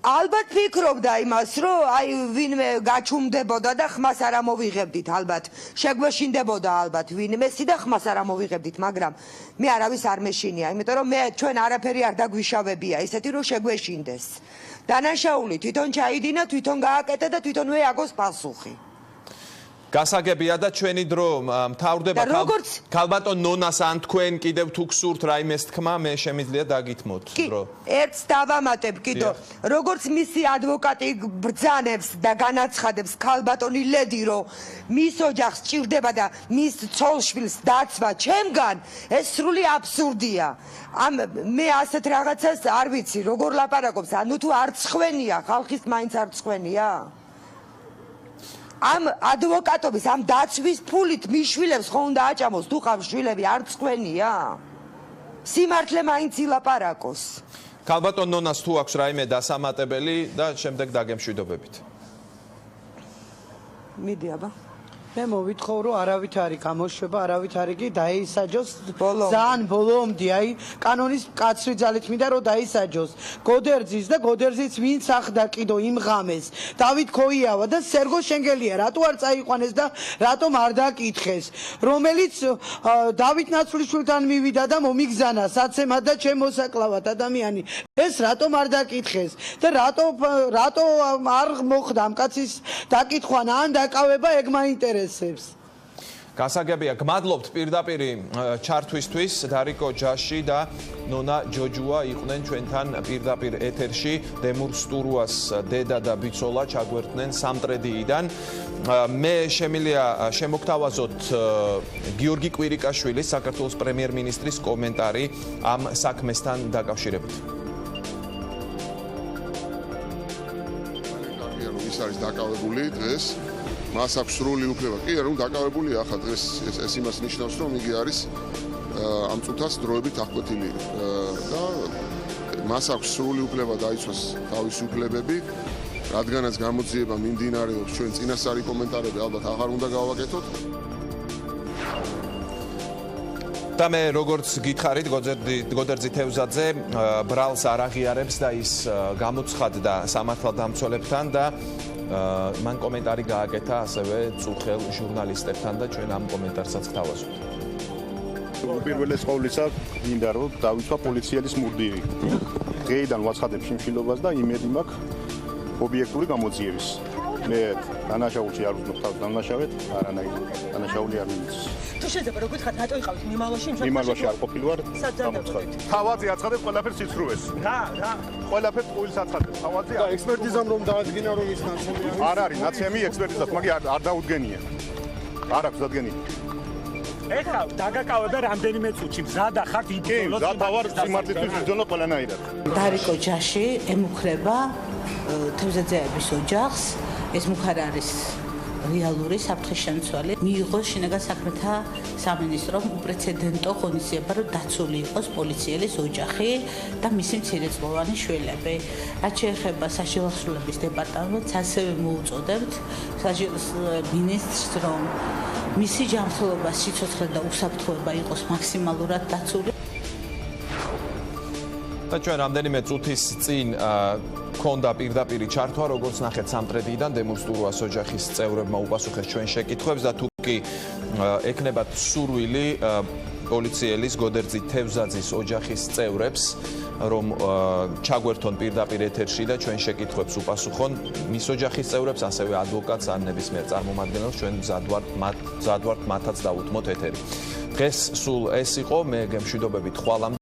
ალბათ ფიქრობდა იმას, რომ აი ვინმე გაჩუმდებოდა და ხმას არ ამოვიღებდით ალბათ. შეგვეშინდებოდა ალბათ ვინმესი და ხმას არ ამოვიღებდით, მაგრამ მე არავის არ მეშინია, იმიტომ რომ მე ჩვენ არაფერი არ დაგვიშავებია, ისეთი რომ შეგვეშინდეს. დანაშაული თვითონ ჩაიდინა, თვითონ გააკეთა და თვითონვე აგოს პასუხი. გასაგებია და ჩვენი დრო მთავრდება ქალბატონ ნონას ან თქვენ კიდევ თუ გსურთ რაიმეს თქმა მე შემიძლია დაგითმოთ დრო. ერთს დავამატებ კიდო, როგორც მისი ადვოკატი ბრძანებს და განაცხადებს ქალბატონი ლედი, რომ მის ოჯახს ჭირდება და მის ცოლშვილს დაცვა ჩემგან, ეს სრული აბსურდია. მე ასეთ რაღაცას არ ვიცი, როგორ ლაპარაკობს, ანუ თუ არ წხვენია, ხალხის მაინც არ წხვენია? ამ ადვოკატობის, ამ დაცვის ფულით მიშვილებს ხო უნდა აჭამოს, თუ ყავს შვილები, არ წხვენია? სიმართლე მაინც ილაპარაკოს. ქალბატონ ნონას თუ აქვს რაიმე დასამატებელი და შემდეგ დაგემშვიდობებით. მიდი აბა. მე მოვითხოვ რომ არავით არის გამოშვება, არავით არის კი დაისაჯოს ძალიან ბოლომდე, აი კანონის კაცრი ძალით მინდა რომ დაისაჯოს. გოდერძის და გოდერძის ვინც ახდა კიდო იმ ღამეს. დავით ქოიავა და სერგო შენგელია, რატო არ წაიყვანეს და რატომ არ დაკითხეს, რომელიც დავით ნაცვლიშვილთან მივიდა და მომიგზანა საცემად და ჩემოსაკლავად ადამიანი. ეს რატომ არ დაკითხეს და რატო არ მოხდა ამ კაცის დაკითხვა ან დაკავება ეგ მაინტერესებს. გასაგებია, გმადლობთ პირდაპირ ჩართვისთვის. დარიკო ჯაში და ნონა ჯოჯუა იყვნენ ჩვენთან პირდაპირ ეთერში. დემურ სტურუას დედა და ბიცოლა ჩაგვერთნენ სამტრედიიდან. მე შემიძლია შემოგთავაზოთ გიორგი კვირიკაშვილის, საქართველოს პრემიერ-მინისტრის კომენტარი ამ საქმესთან დაკავშირებით. ის არის დაკავებული დღეს, მას აქვს სრული უფლება. კი, რომ დაკავებულია ახლა დღეს ეს იმას ნიშნავს, რომ იგი არის ამ წუთას დროებით აღკვეთილი და მას აქვს სრული უფლება დაიცვას თავისი უფლებები, რადგანაც გამოძიება მიმდინარეობს, ჩვენ წინასწარი კომენტარები ალბათ აღარ უნდა გავაკეთოთ. და მე როგორც გითხარით გოდერძი თევზაძე ბრალს არ აღიარებს და ის გამოცხადდა სამართალდამცველებთან და მან კომენტარი გააკეთა ასევე წუხელ ჟურნალისტებთან და ჩვენ ამ კომენტარსაც გთავაზობთ. პირველეს ყოვლისა მინდა რომ დავიცვა პოლიციელის მურდირი. დღეიდან ვაცხადებ შიმშილობას და იმედი მაქვს ობიექტური გამოძიების. მე დანაშაულში არ ვზნობ თავს დამნაშავედ, არანაირი დანაშაული არ ვიცი. თუ შეიძლება რომ გითხრათ რატო იყავით მიმალოში მიმალოში არ ყოფილი ვარ გამოცხადეთ. თავაზე აცხადებ ყველაფერს სიცრუეს. რა ყველაფერს ყვილს აცხადებ. თავაზე და ექსპერტიზამ რომ დაადგინა რომ ის ნაცემია. არ არის ნაცემი ექსპერტიზას, მაგრამ არ დაუდგენია. არ აქვს დადგენილი. ეხლა დაგაკავება რამდენიმე წუთში მზადა ხართ იბრძოლოთ. კი, მზადა ვარ სიმართლისთვის ბრძოლო ყველანაირად. დარიკო ჯაში ემუქრება თევზაძეების ოჯახს. ეს მუქარ არის რეალური საფრთხის შემცველი. მიიღო შინაგან საქმეთა სამინისტრომ უპრეცედენტო ღონისძიება, რომ დაცული იყოს პოლიციელის ოჯახი და მისი მცირეწლოვანი შვილები. რაც შეეხება საშინააღმდეგობის დეპარტამენტს, ასევე მოუწოდებთ საჯარო მინისტრს, რომ მისი ჯანმრთელობა, სიცოცხლე და უსაფრთხოება იყოს მაქსიმალურად დაცული. და ჩვენ რამდენიმე წუთის წინ ქონდა პირდაპირი ჩართვა, როგორც ნახეთ სამტრედიიდან დემურ სტურუას ოჯახის წევრებმა უპასუხეს ჩვენ შეკითხვებს და თუ კი ეკნებათ სურვილი პოლიციელის გოდერძი თევზაძის ოჯახის წევრებს, რომ ჩაგვერთონ პირდაპირ ეთერში და ჩვენ შეკითხვებს უპასუხონ მის ოჯახის წევრებს, ასევე ადვოკატს ან ნებისმიერ წარმომადგენელს, ჩვენ მზად ვართ მათაც დავუთმოთ ეთერი. დღეს სულ ეს იყო, მე გემშვიდობებით ხვალამდე.